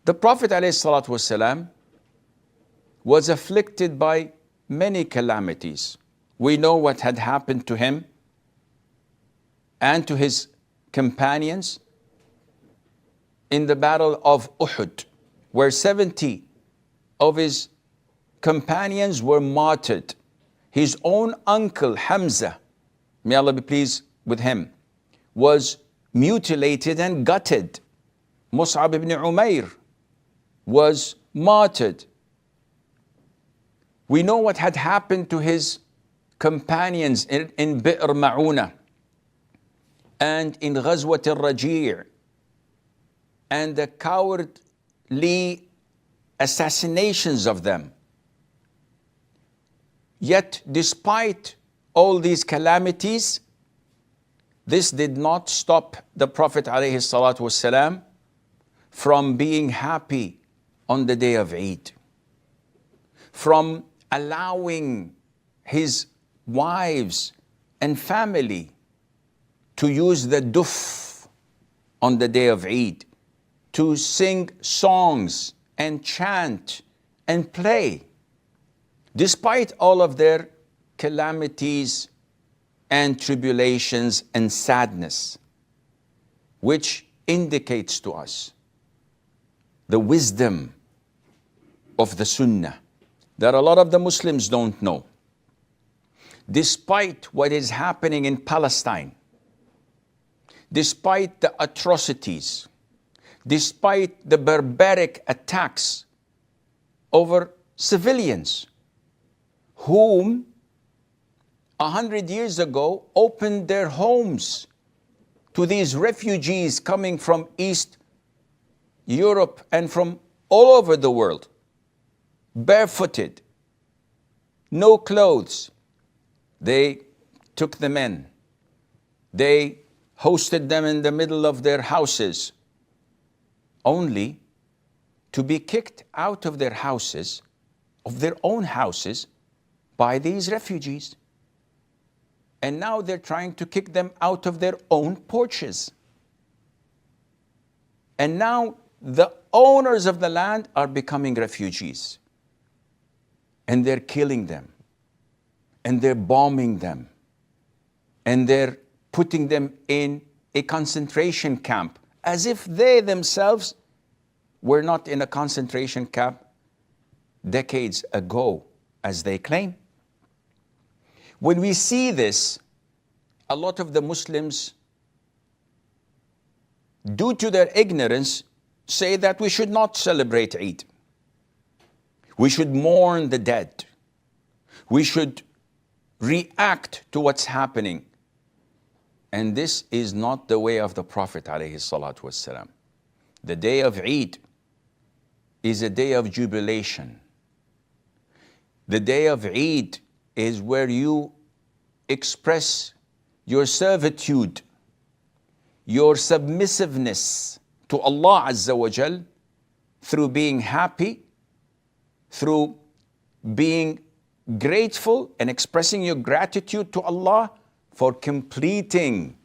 The Prophet ﷺ was afflicted by many calamities. We know what had happened to him and to his companions in the battle of Uhud, where 70 of his companions were martyred. His own uncle Hamza, may Allah be pleased with him, was mutilated and gutted. Mus'ab ibn Umair was martyred. We know what had happened to his companions in Bi'r Ma'una and in Ghazwat al-Raji' and the cowardly assassinations of them. Yet, despite all these calamities, this did not stop the Prophet ﷺ from being happy on the day of Eid, from allowing his wives and family to use the duf on the day of Eid, to sing songs and chant and play, despite all of their calamities and tribulations and sadness, which indicates to us the wisdom of the Sunnah that a lot of the Muslims don't know. Despite what is happening in Palestine, despite the atrocities, despite the barbaric attacks over civilians, whom 100 years ago opened their homes to these refugees coming from East Europe and from all over the world, barefooted, no clothes. They took them in. They hosted them in the middle of their houses, only to be kicked out of their houses, of their own houses, by these refugees. And now they're trying to kick them out of their own porches. And now the owners of the land are becoming refugees. And they're killing them. And they're bombing them. And they're putting them in a concentration camp, as if they themselves were not in a concentration camp decades ago, as they claim. When we see this, a lot of the Muslims, due to their ignorance, say that we should not celebrate Eid. We should mourn the dead. We should react to what's happening. And this is not the way of the Prophet ﷺ. The day of Eid is a day of jubilation. The day of Eid is where you express your servitude, your submissiveness to Allah Azza wa Jal through being happy, through being grateful and expressing your gratitude to Allah for completing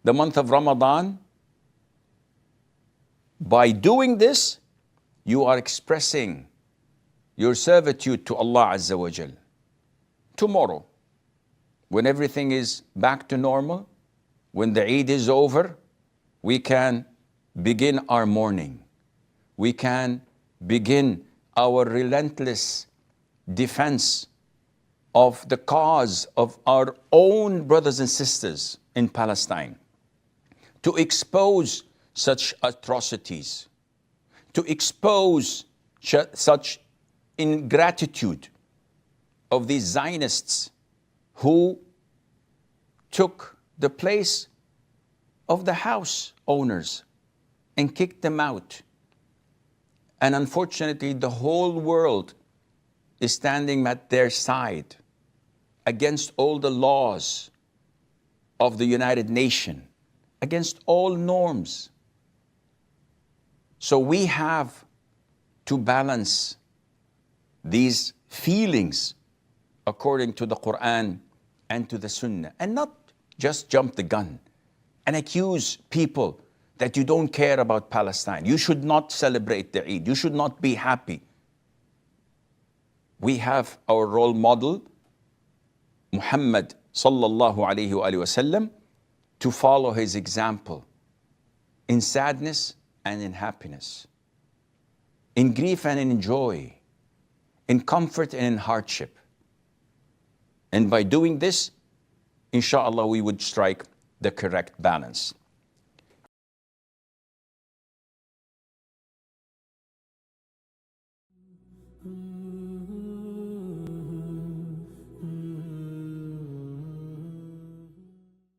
the month of Ramadan. By doing this, you are expressing your servitude to Allah Azza wa Jal. Tomorrow, when everything is back to normal, when the Eid is over, we can begin our mourning. We can begin our relentless defense of the cause of our own brothers and sisters in Palestine, to expose such atrocities, to expose such ingratitude of these Zionists who took the place of the house owners and kicked them out. And unfortunately, the whole world is standing at their side against all the laws of the United Nations, against all norms. So we have to balance these feelings according to the Quran and to the Sunnah, and not just jump the gun and accuse people that you don't care about Palestine. You should not celebrate the Eid. You should not be happy. We have our role model, Muhammad sallallahu alayhi wa sallam, to follow his example in sadness and in happiness, in grief and in joy, in comfort and in hardship. And by doing this, inshallah, we would strike the correct balance.